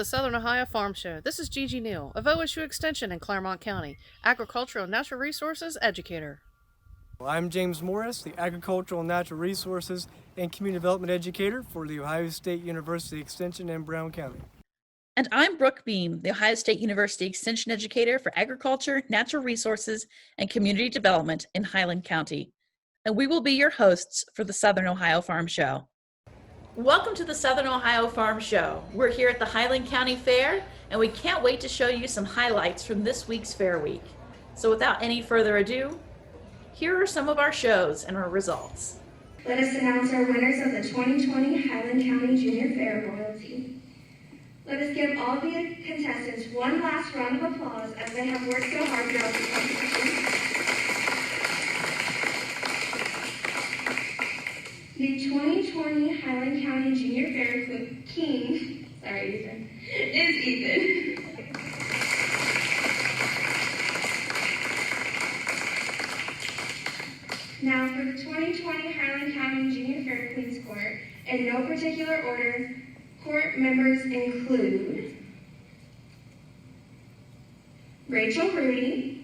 the Southern Ohio Farm Show. This is Gigi Neal of OSU Extension in Claremont County, agricultural and natural resources educator. I'm James Morris, the Agricultural and Natural Resources and Community Development Educator for the Ohio State University Extension in Brown County. And I'm Brooke Beam, the Ohio State University Extension Educator for Agriculture, Natural Resources, and Community Development in Highland County. And we will be your hosts for the Southern Ohio Farm Show. Welcome to the Southern Ohio Farm Show. We're here at the Highland County Fair, and we can't wait to show you some highlights from this week's Fair Week. So without any further ado, here are some of our shows and our results. Let us announce our winners of the 2020 Highland County Junior Fair royalty. Let us give all the contestants one last round of applause as they have worked so hard throughout the competition. The 2020 Highland County Junior Fair King, is Ethan. Now for the 2020 Highland County Junior Fair Queen's Court, in no particular order, court members include Rachel Rudy,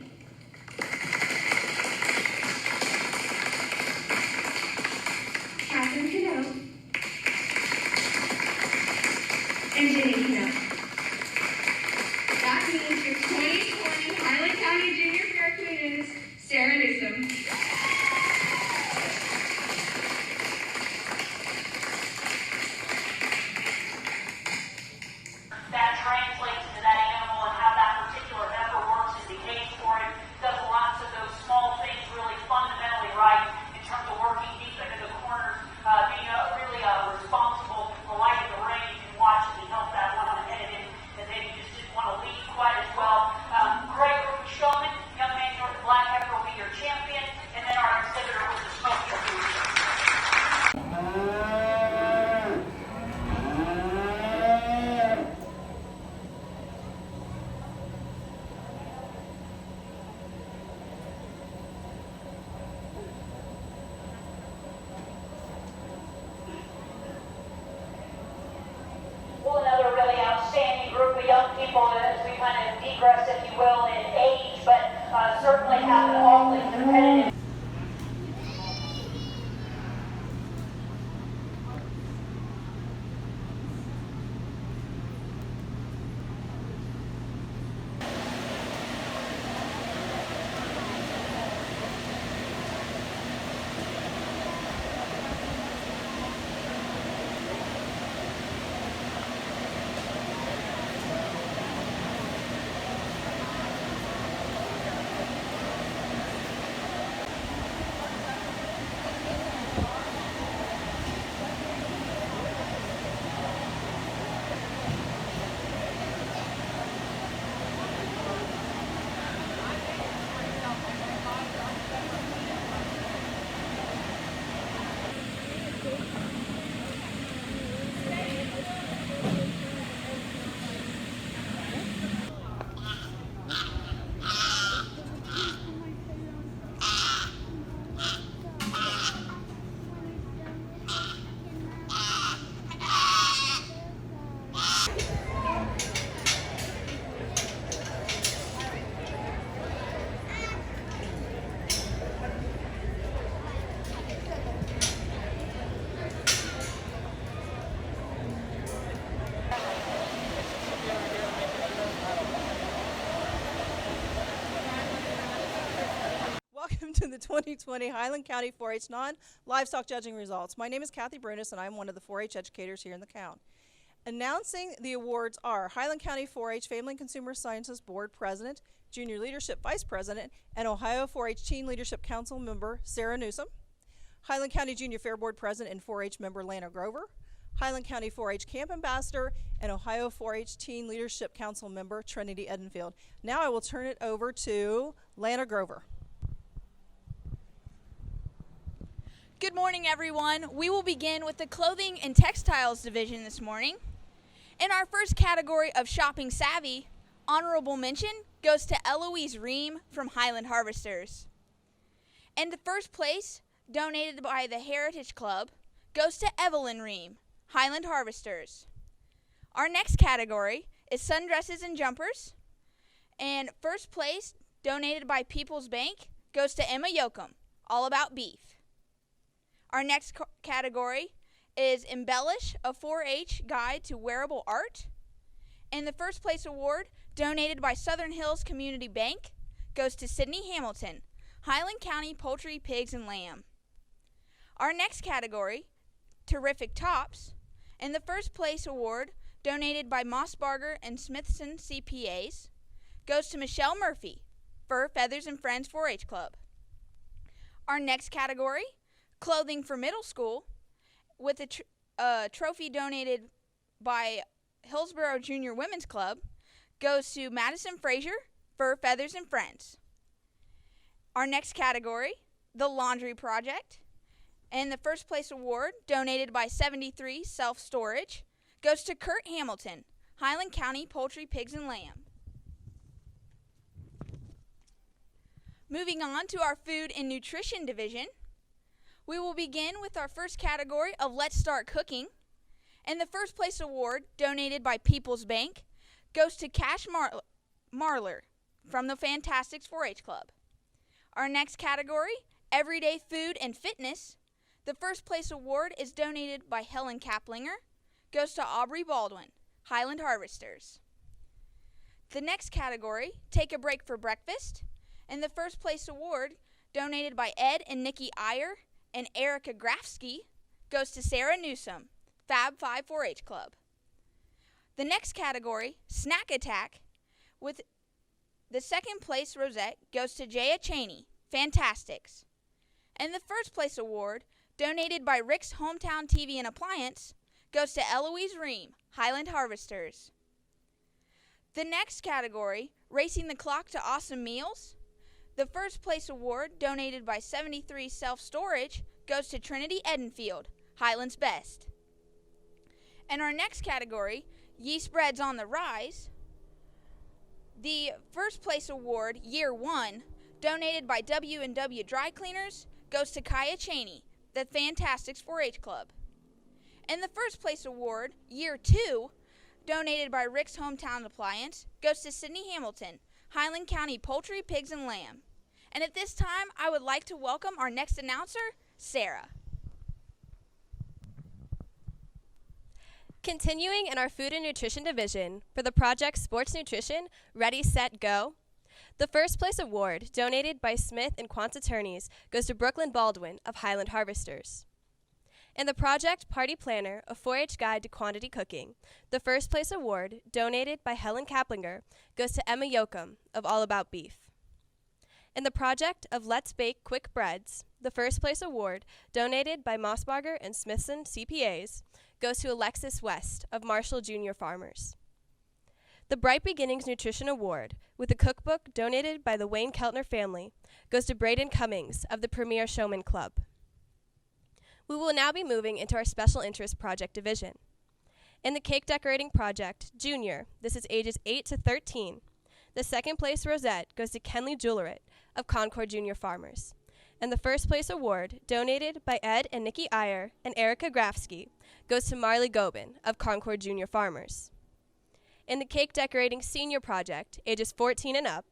Catherine Cano, and Jenny Cano. That means your 2020 Highland County Junior Fair Queen is Sarah Newsom. That translates to that animal and how that particular heifer works and behaves for it. Does lots of those small things really fundamentally right in terms of working deep into the corners, being really responsible. The light of the rain, you can watch as he helped that one and headed in, and then he just didn't want to leave quite as well. Great group of showmen. Young man North Black Heifer will be your champion, and then our exhibitor with the smoky illusion. Well, another really outstanding group of young people as we kind of digress, if you will, in age, but certainly have an awfully competitive. Welcome to the 2020 Highland County 4-H non-livestock judging results. My name is Kathy Bruynis, and I'm one of the 4-H educators here in the county. Announcing the awards are Highland County 4-H Family and Consumer Sciences Board President, Junior Leadership Vice President, and Ohio 4-H Teen Leadership Council member Sarah Newsom, Highland County Junior Fair Board President and 4-H member Lana Grover, Highland County 4-H Camp Ambassador, and Ohio 4-H Teen Leadership Council member Trinity Edenfield. Now I will turn it over to Lana Grover. Good morning, everyone. We will begin with the Clothing and Textiles Division this morning. In our first category of Shopping Savvy, honorable mention goes to Eloise Ream from Highland Harvesters. And the first place, donated by the Heritage Club, goes to Evelyn Ream, Highland Harvesters. Our next category is sundresses and jumpers. And first place, donated by People's Bank, goes to Emma Yoakum, all about beef. Our next category is Embellish, a 4-H guide to wearable art. And the first place award, donated by Southern Hills Community Bank, goes to Sydney Hamilton, Highland County Poultry, Pigs, and Lamb. Our next category, Terrific Tops, and the first place award, donated by Mossbarger and Smithson CPAs, goes to Michelle Murphy, Fur, Feathers, and Friends 4-H Club. Our next category, Clothing for Middle School, with a trophy donated by Hillsborough Junior Women's Club, goes to Madison Frazier, Fur, Feathers, and Friends. Our next category, The Laundry Project, and the first place award, donated by 73 Self-Storage, goes to Kurt Hamilton, Highland County Poultry, Pigs, and Lamb. Moving on to our Food and Nutrition Division, we will begin with our first category of Let's Start Cooking. And the first place award, donated by People's Bank, goes to Cash Marler from the Fantastics 4-H Club. Our next category, Everyday Food and Fitness. The first place award is donated by Helen Kaplinger, goes to Aubrey Baldwin, Highland Harvesters. The next category, Take a Break for Breakfast. And the first place award, donated by Ed and Nikki Iyer and Erica Grafsky, goes to Sarah Newsom, Fab 5 4-H Club. The next category, Snack Attack, with the second place rosette goes to Jaya Cheney, Fantastics. And the first place award, donated by Rick's Hometown TV and Appliance, goes to Eloise Ream, Highland Harvesters. The next category, Racing the Clock to Awesome Meals. The first place award, donated by 73 Self-Storage, goes to Trinity Edenfield, Highland's Best. And our next category, Yeast Breads on the Rise. The first place award, Year 1, donated by W&W Dry Cleaners, goes to Kaya Cheney, the Fantastics 4-H Club. And the first place award, Year 2, donated by Rick's Hometown Appliance, goes to Sydney Hamilton, Highland County Poultry, Pigs, and Lamb. And at this time, I would like to welcome our next announcer, Sarah. Continuing in our Food and Nutrition Division for the project Sports Nutrition, Ready, Set, Go. The first place award, donated by Smith and Quantz Attorneys, goes to Brooklyn Baldwin of Highland Harvesters. In the project Party Planner, a 4-H guide to quantity cooking, the first place award, donated by Helen Kaplinger, goes to Emma Yoakum of All About Beef. In the project of Let's Bake Quick Breads, the first place award, donated by Mossbarger and Smithson CPAs, goes to Alexis West of Marshall Junior Farmers. The Bright Beginnings Nutrition Award, with a cookbook donated by the Wayne Keltner family, goes to Braden Cummings of the Premier Showman Club. We will now be moving into our Special Interest Project Division. In the Cake Decorating Project, Junior, this is ages 8 to 13, the second place rosette goes to Kenley Jewelrit of Concord Junior Farmers. And the first place award, donated by Ed and Nikki Iyer and Erica Grafsky, goes to Marley Gobin of Concord Junior Farmers. In the Cake Decorating Senior Project, ages 14 and up,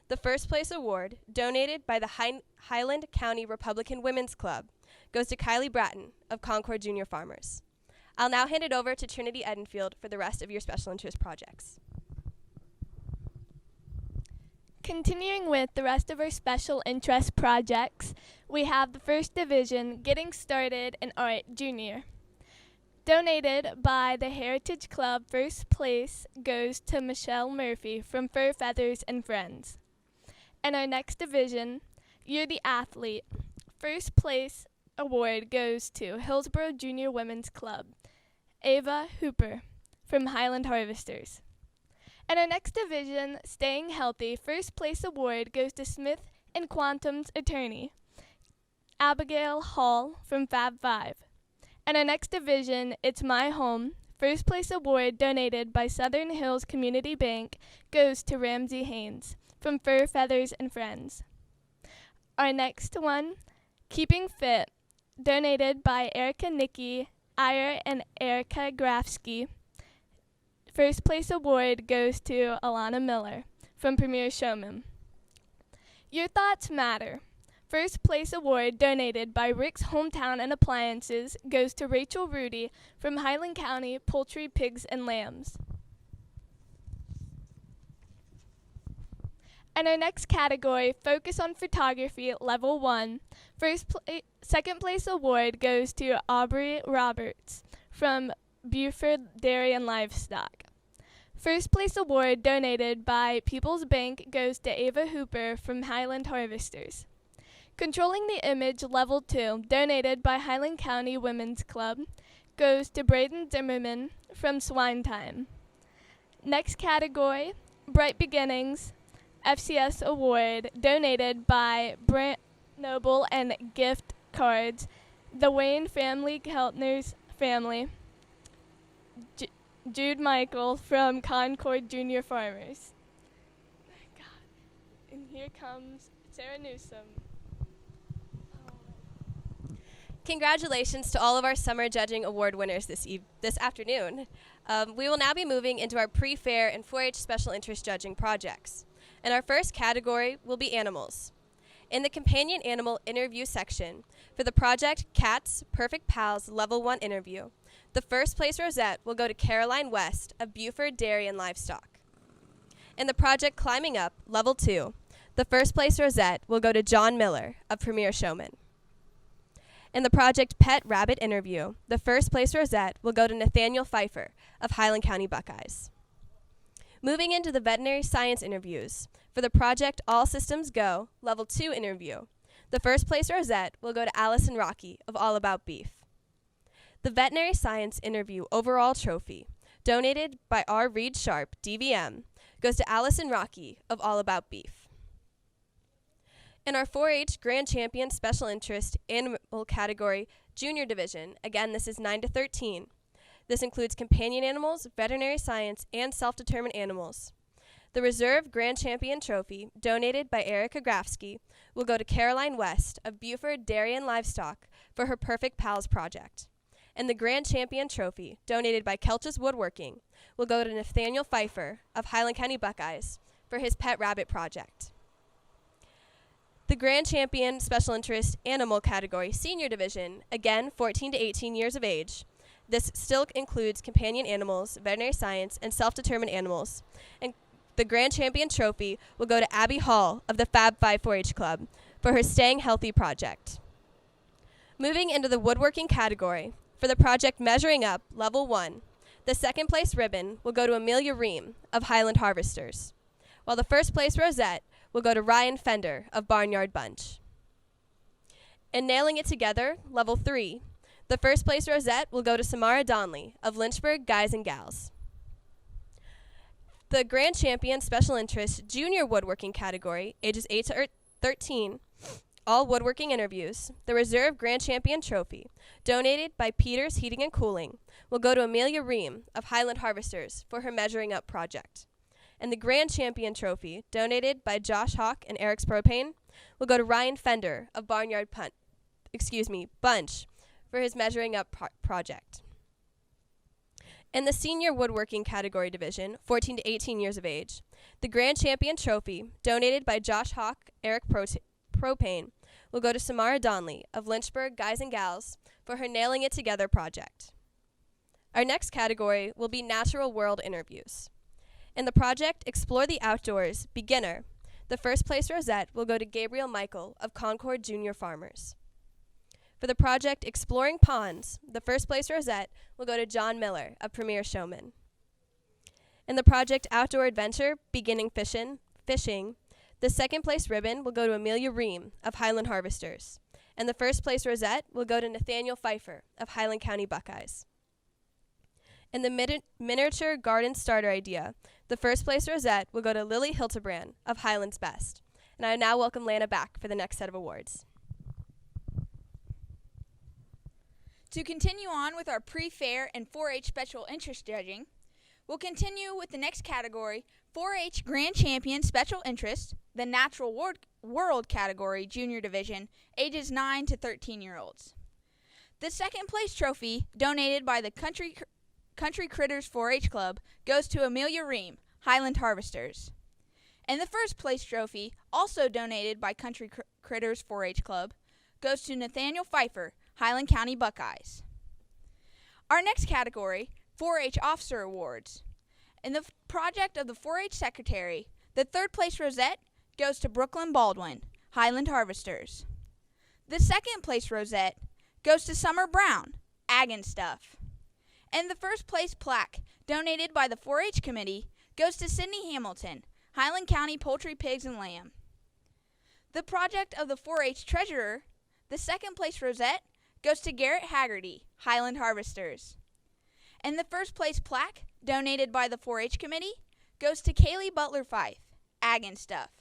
the first place award, donated by the Highland County Republican Women's Club, goes to Kylie Bratton of Concord Junior Farmers. I'll now hand it over to Trinity Edenfield for the rest of your special interest projects. Continuing with the rest of our special interest projects, we have the first division, Getting Started in Art Junior. Donated by the Heritage Club, first place goes to Michelle Murphy from Fur, Feathers, and Friends. And our next division, You're the Athlete. First place award goes to Hillsborough Junior Women's Club, Ava Hooper from Highland Harvesters. And our next division, Staying Healthy, first place award goes to Smith and Quantum's attorney, Abigail Hall from Fab 5. And our next division, It's My Home, first place award donated by Southern Hills Community Bank goes to Ramsey Haynes from Fur, Feathers, and Friends. Our next one, Keeping Fit, donated by Erica Nikki, Iyer, and Erica Grafsky, first place award goes to Alana Miller from Premier Showman. Your Thoughts Matter. First place award donated by Rick's Hometown and Appliances goes to Rachel Rudy from Highland County Poultry, Pigs, and Lambs. And our next category, Focus on Photography, Level 1. Second place award goes to Aubrey Roberts from Buford Dairy and Livestock. First place award donated by People's Bank goes to Ava Hooper from Highland Harvesters. Controlling the Image Level 2, donated by Highland County Women's Club, goes to Braden Zimmerman from Swine Time. Next category, Bright Beginnings, FCS Award, donated by Brant Noble and Gift Cards, the Wayne Family Keltner's family, Jude Michael from Concord Junior Farmers. God. And here comes Sarah Newsom. Congratulations to all of our Summer Judging Award winners this afternoon. We will now be moving into our pre-fair and 4-H special interest judging projects. And our first category will be animals. In the companion animal interview section, for the project Cats Perfect Pals Level 1 interview, the first place rosette will go to Caroline West of Buford Dairy and Livestock. In the project Climbing Up Level 2, the first place rosette will go to John Miller of Premier Showman. In the project Pet Rabbit interview, the first place rosette will go to Nathaniel Pfeiffer of Highland County Buckeyes. Moving into the veterinary science interviews, for the project All Systems Go Level 2 interview, the first place rosette will go to Allison Rocky of All About Beef. The veterinary science interview overall trophy, donated by R. Reed Sharp, DVM, goes to Allison Rocky of All About Beef. In our 4-H Grand Champion Special Interest Animal Category Junior Division, again this is 9 to 13. This includes companion animals, veterinary science, and self-determined animals. The Reserve Grand Champion Trophy, donated by Erica Grafsky, will go to Caroline West of Buford Dairy and Livestock for her Perfect Pals project. And the Grand Champion Trophy, donated by Kelch's Woodworking, will go to Nathaniel Pfeiffer of Highland County Buckeyes for his Pet Rabbit project. The Grand Champion Special Interest Animal Category Senior Division, again 14 to 18 years of age. This still includes companion animals, veterinary science, and self-determined animals. And the Grand Champion Trophy will go to Abby Hall of the Fab 5 4-H Club for her Staying Healthy project. Moving into the woodworking category, for the project Measuring Up Level 1, the second place ribbon will go to Amelia Ream of Highland Harvesters, while the first place rosette will go to Ryan Fender of Barnyard Bunch. In Nailing It Together, Level 3, the first place rosette will go to Samara Donley of Lynchburg Guys and Gals. The Grand Champion Special Interest Junior Woodworking Category, ages 8 to 13, all woodworking interviews, the Reserve Grand Champion Trophy, donated by Peters Heating and Cooling, will go to Amelia Ream of Highland Harvesters for her Measuring Up project. And the Grand Champion Trophy, donated by Josh Hawk and Eric's Propane, will go to Ryan Fender of Barnyard Bunch for his Measuring Up project. In the Senior Woodworking Category Division, 14 to 18 years of age, the Grand Champion Trophy, donated by Josh Hawk, Eric Propane, will go to Samara Donley of Lynchburg Guys and Gals for her Nailing It Together project. Our next category will be Natural World interviews. In the project Explore the Outdoors Beginner, the first place rosette will go to Gabriel Michael of Concord Junior Farmers. For the project Exploring Ponds, the first place rosette will go to John Miller of Premier Showman. In the project Outdoor Adventure Beginning Fishing, the second place ribbon will go to Amelia Ream of Highland Harvesters, and the first place rosette will go to Nathaniel Pfeiffer of Highland County Buckeyes. In the Miniature Garden Starter Idea, the first place rosette will go to Lily Hiltebrand of Highland's Best. And I now welcome Lana back for the next set of awards. To continue on with our pre-fair and 4-H special interest judging, we'll continue with the next category, 4-H Grand Champion Special Interest, the Natural World Category Junior Division, ages 9 to 13-year-olds. The second place trophy, donated by the Country Critters 4-H Club goes to Amelia Ream, Highland Harvesters. And the first place trophy, also donated by Country Critters 4-H Club, goes to Nathaniel Pfeiffer, Highland County Buckeyes. Our next category, 4-H Officer Awards. In the project of the 4-H Secretary, the third place rosette goes to Brooklyn Baldwin, Highland Harvesters. The second place rosette goes to Summer Brown, Ag and Stuff. And the first place plaque, donated by the 4-H Committee, goes to Sydney Hamilton, Highland County Poultry, Pigs, and Lamb. The project of the 4-H Treasurer, the second place rosette, goes to Garrett Haggerty, Highland Harvesters. And the first place plaque, donated by the 4-H Committee, goes to Kaylee Butler Fife, Ag and Stuff.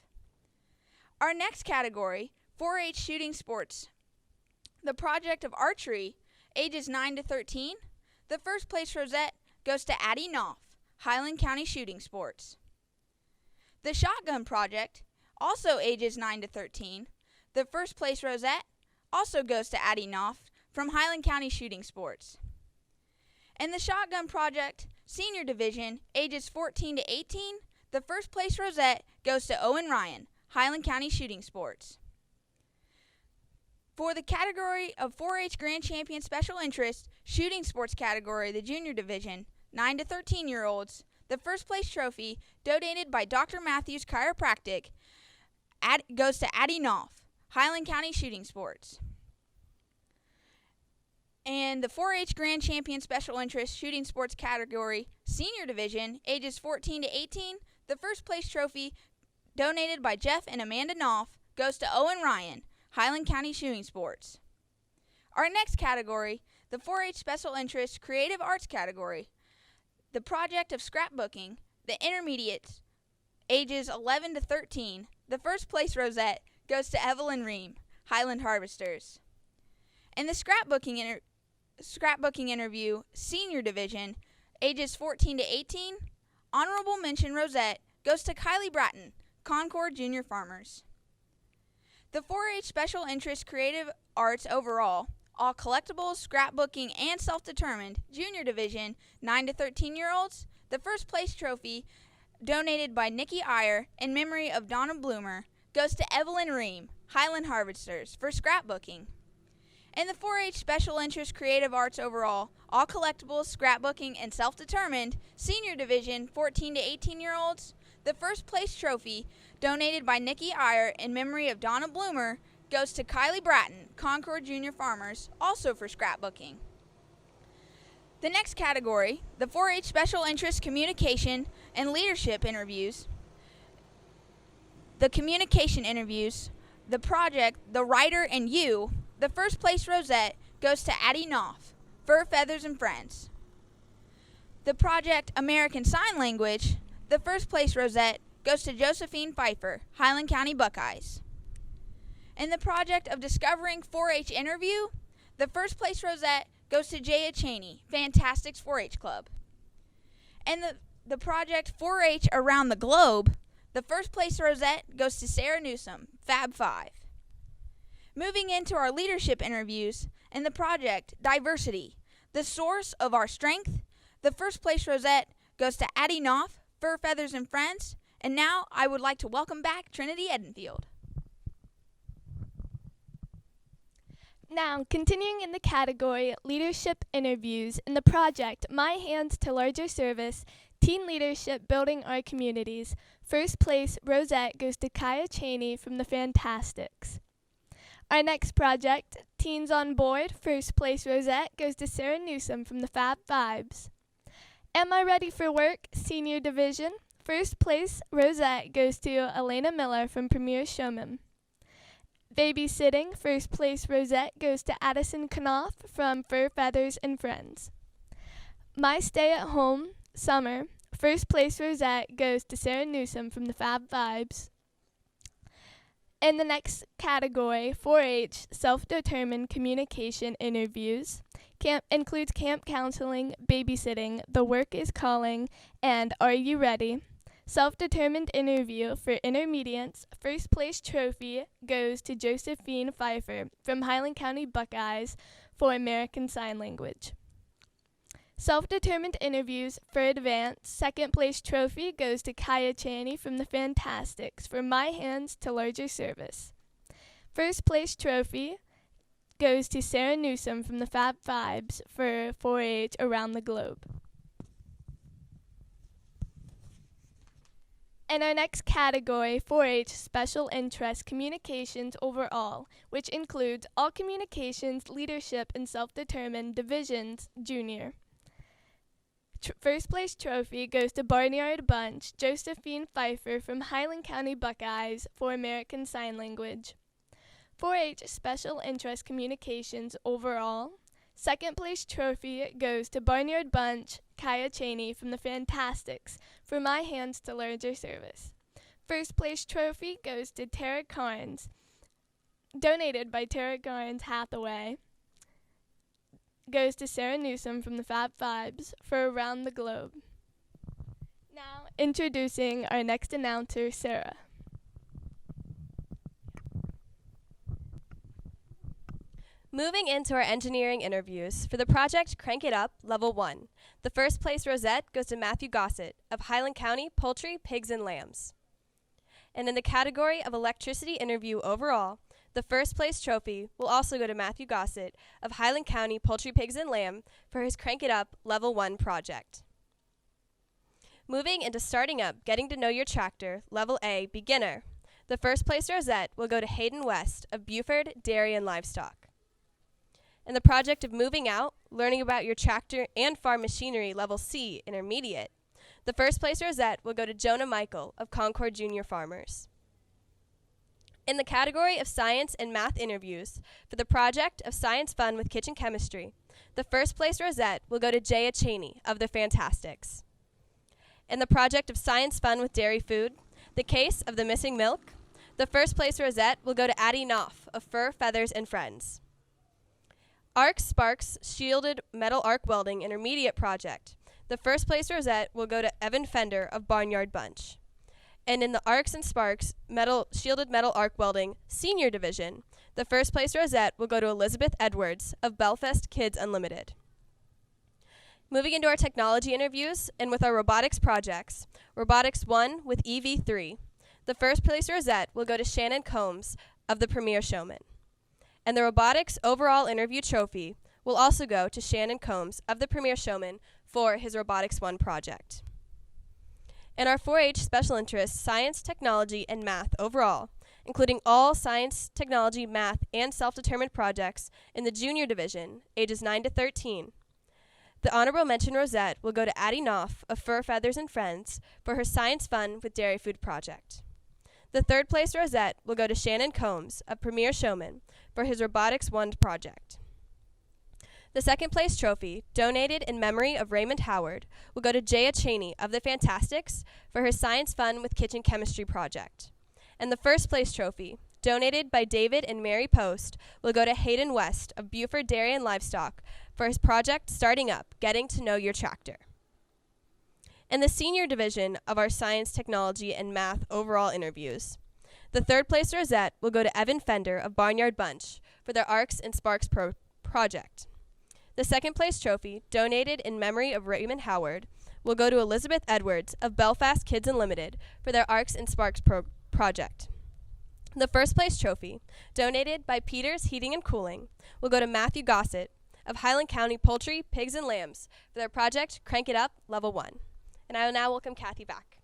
Our next category, 4-H Shooting Sports. The project of archery, ages 9 to 13, the first place rosette goes to Addie Knopf, Highland County Shooting Sports. The Shotgun Project, also ages 9 to 13, the first place rosette also goes to Addie Knopf from Highland County Shooting Sports. And the Shotgun Project Senior Division, ages 14 to 18, the first place rosette goes to Owen Ryan, Highland County Shooting Sports. For the category of 4-H Grand Champion Special Interest Shooting Sports category, the Junior Division, 9 to 13-year-olds, the first place trophy, donated by Dr. Matthews Chiropractic, goes to Addie Knopf, Highland County Shooting Sports. And the 4-H Grand Champion Special Interest Shooting Sports category, Senior Division, ages 14 to 18, the first place trophy, donated by Jeff and Amanda Knopf, goes to Owen Ryan, Highland County Shooting Sports. Our next category, the 4-H Special Interest Creative Arts category, the project of scrapbooking, the intermediates, ages 11 to 13, the first place rosette goes to Evelyn Ream, Highland Harvesters. And the scrapbooking interview, Senior Division, ages 14 to 18, honorable mention rosette goes to Kylie Bratton, Concord Junior Farmers. The 4-H Special Interest Creative Arts overall, all collectibles, scrapbooking, and self-determined, Junior Division, 9 to 13-year-olds, the first place trophy, donated by Nikki Iyer in memory of Donna Bloomer, goes to Evelyn Ream, Highland Harvesters, for scrapbooking. And the 4-H Special Interest Creative Arts overall, all collectibles, scrapbooking, and self-determined, Senior Division, 14 to 18-year-olds, the first place trophy, donated by Nikki Iyer in memory of Donna Bloomer, goes to Kylie Bratton, Concord Junior Farmers, also for scrapbooking. The next category, the 4-H Special Interest Communication and Leadership Interviews. The communication interviews, the project, The Writer and You, the first place rosette goes to Addie Knopf, Fur, Feathers, and Friends. The project, American Sign Language, the first place rosette goes to Josephine Pfeiffer, Highland County Buckeyes. In the project of Discovering 4-H Interview, the first place rosette goes to Jaya Cheney, Fantastics 4-H Club. And the project 4-H Around the Globe, the first place rosette goes to Sarah Newsom, Fab 5. Moving into our leadership interviews, in the project Diversity, the source of our strength, the first place rosette goes to Addie Knopf, Fur, Feathers, and Friends. And now I would like to welcome back Trinity Edenfield. Now, continuing in the category Leadership Interviews in the project My Hands to Larger Service, Teen Leadership Building Our Communities, first place rosette goes to Kaya Cheney from the Fantastics. Our next project, Teens on Board, first place rosette goes to Sarah Newsom from the Fab Vibes. Am I Ready for Work, Senior Division, first place rosette goes to Elena Miller from Premier Showman. Babysitting, first place rosette goes to Addison Knopf from Fur, Feathers, and Friends. My Stay at Home, Summer, first place rosette goes to Sarah Newsom from the Fab Vibes. In the next category, 4-H Self-Determined Communication Interviews, includes camp counseling, babysitting, The Work is Calling, and Are You Ready? Self-Determined Interview for Intermediates, first place trophy goes to Josephine Pfeiffer from Highland County Buckeyes for American Sign Language. Self-determined interviews for advance. Second place trophy goes to Kaya Chaney from the Fantastics for My Hands to Larger Service. First place trophy goes to Sarah Newsom from the Fab Fives for 4-H Around the Globe. In our next category, 4-H Special Interest Communications Overall, which includes all communications, leadership, and self-determined divisions, junior. First place trophy goes to Barnyard Bunch, Josephine Pfeiffer from Highland County Buckeyes for American Sign Language. 4-H Special Interest Communications Overall. Second place trophy goes to Barnyard Bunch, Kaya Chaney from the Fantastics for My Hands to Larger Service. First place trophy goes to Tara Carnes, donated by Tara Carnes Hathaway. Goes to Sarah Newsom from the Fab Fives for Around the Globe. Now introducing our next announcer, Sarah. Moving into our engineering interviews for the project Crank It Up Level 1. The first place rosette goes to Matthew Gossett of Highland County Poultry, Pigs, and Lambs. And in the category of electricity interview overall, the first place trophy will also go to Matthew Gossett of Highland County Poultry, Pigs, and Lamb for his Crank It Up Level 1 project. Moving into starting up Getting to Know Your Tractor Level A Beginner. The first place rosette will go to Hayden West of Buford Dairy and Livestock. In the project of moving out, learning about your tractor and farm machinery Level C Intermediate, the first place rosette will go to Jonah Michael of Concord Junior Farmers. In the category of science and math interviews for the project of Science Fun with Kitchen Chemistry, the first place rosette will go to Jaya Chaney of the Fantastics. In the project of Science Fun with Dairy Food, the case of the missing milk, the first place rosette will go to Addie Knopf of Fur, Feathers, and Friends. Arc Sparks Shielded Metal Arc Welding Intermediate Project, the first place rosette will go to Evan Fender of Barnyard Bunch. And in the Arcs and Sparks Shielded Metal Arc Welding Senior Division, the first place rosette will go to Elizabeth Edwards of Belfast Kids Unlimited. Moving into our technology interviews and with our robotics projects, Robotics 1 with EV3, the first place rosette will go to Shannon Combs of the Premier Showman. And the robotics overall interview trophy will also go to Shannon Combs of the Premier Showman for his Robotics 1 project. In our 4-H special interests, science, technology, and math overall, including all science, technology, math, and self-determined projects in the junior division, ages 9 to 13. The honorable mention rosette will go to Addie Knopf of Fur, Feathers, and Friends for her Science Fun with Dairy Food project. The third place rosette will go to Shannon Combs of Premier Showman for his Robotics 1 project. The second place trophy, donated in memory of Raymond Howard, will go to Jaya Chaney of the Fantastics for her Science Fun with Kitchen Chemistry project. And the first place trophy, donated by David and Mary Post, will go to Hayden West of Buford Dairy and Livestock for his project Starting Up, Getting to Know Your Tractor. In the senior division of our science, technology, and math overall interviews, the third place rosette will go to Evan Fender of Barnyard Bunch for their Arcs and Sparks project. The second place trophy, donated in memory of Raymond Howard, will go to Elizabeth Edwards of Belfast Kids Unlimited for their Arcs and Sparks project. The first place trophy, donated by Peters Heating and Cooling, will go to Matthew Gossett of Highland County Poultry, Pigs, and Lambs for their project Crank It Up Level 1. And I will now welcome Kathy back.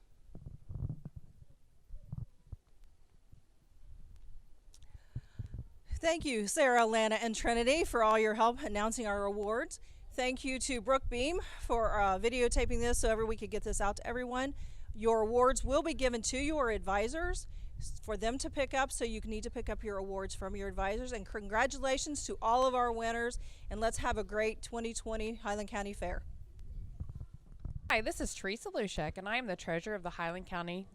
Thank you, Sarah, Lana, and Trinity, for all your help announcing our awards. Thank you to Brooke Beam for videotaping this so we could get this out to everyone. Your awards will be given to your advisors for them to pick up, so you need to pick up your awards from your advisors. And congratulations to all of our winners, and let's have a great 2020 Highland County Fair. Hi, this is Teresa Lushek, and I am the treasurer of the Highland County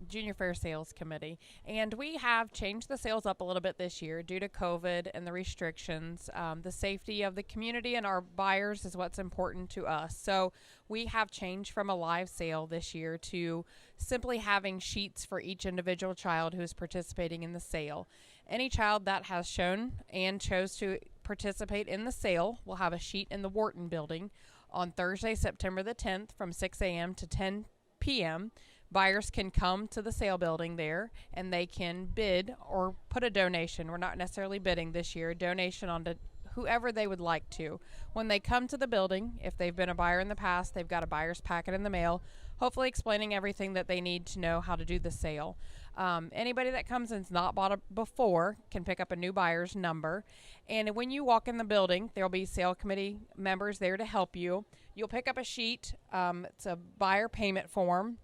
Junior Fair Sales Committee. And we have changed the sales up a little bit this year due to COVID and the restrictions. The safety of the community and our buyers is what's important to us. So we have changed from a live sale this year to simply having sheets for each individual child who is participating in the sale. Any child that has shown and chose to participate in the sale will have a sheet in the Wharton building. On Thursday, September the 10th, from 6 a.m. to 10 p.m., buyers can come to the sale building there, and they can bid or put a donation. We're not necessarily bidding this year, donation onto whoever they would like to. When they come to the building, if they've been a buyer in the past, they've got a buyer's packet in the mail, hopefully explaining everything that they need to know how to do the sale. Anybody that comes and's not bought before can pick up a new buyer's number. And when you walk in the building, there'll be sale committee members there to help you. You'll pick up a sheet. It's a buyer payment form.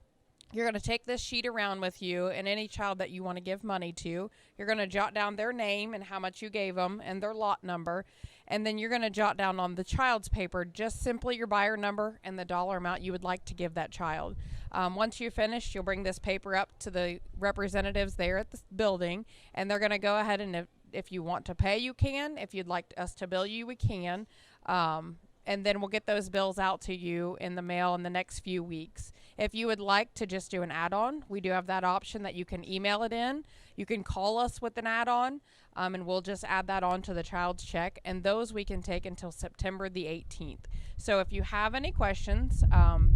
You're going to take this sheet around with you, and any child that you want to give money to, you're going to jot down their name and how much you gave them and their lot number. And then you're going to jot down on the child's paper just simply your buyer number and the dollar amount you would like to give that child. Once you're finished, you'll bring this paper up to the representatives there at the building, and they're going to go ahead and if you want to pay, you can. If you'd like us to bill you, we can. And then we'll get those bills out to you in the mail in the next few weeks. If you would like to just do an add-on, we do have that option that you can email it in. You can call us with an add-on, and we'll just add that on to the child's check. And those we can take until September the 18th. So if you have any questions,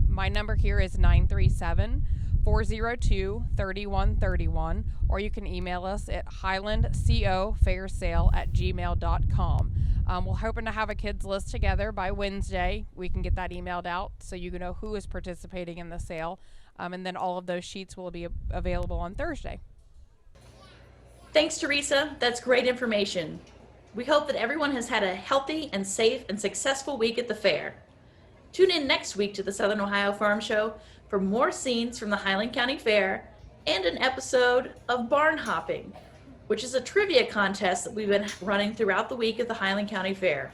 my number here is 937-402-3131, or you can email us at highlandcofairsale@gmail.com. We're hoping to have a kids list together by Wednesday. We can get that emailed out so you know who is participating in the sale, and then all of those sheets will be available on Thursday. Thanks, Teresa. That's great information. We hope that everyone has had a healthy and safe and successful week at the fair. Tune in next week to the Southern Ohio Farm Show for more scenes from the Highland County Fair and an episode of Barn Hopping, which is a trivia contest that we've been running throughout the week at the Highland County Fair.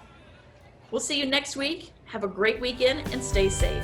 We'll see you next week. Have a great weekend and stay safe.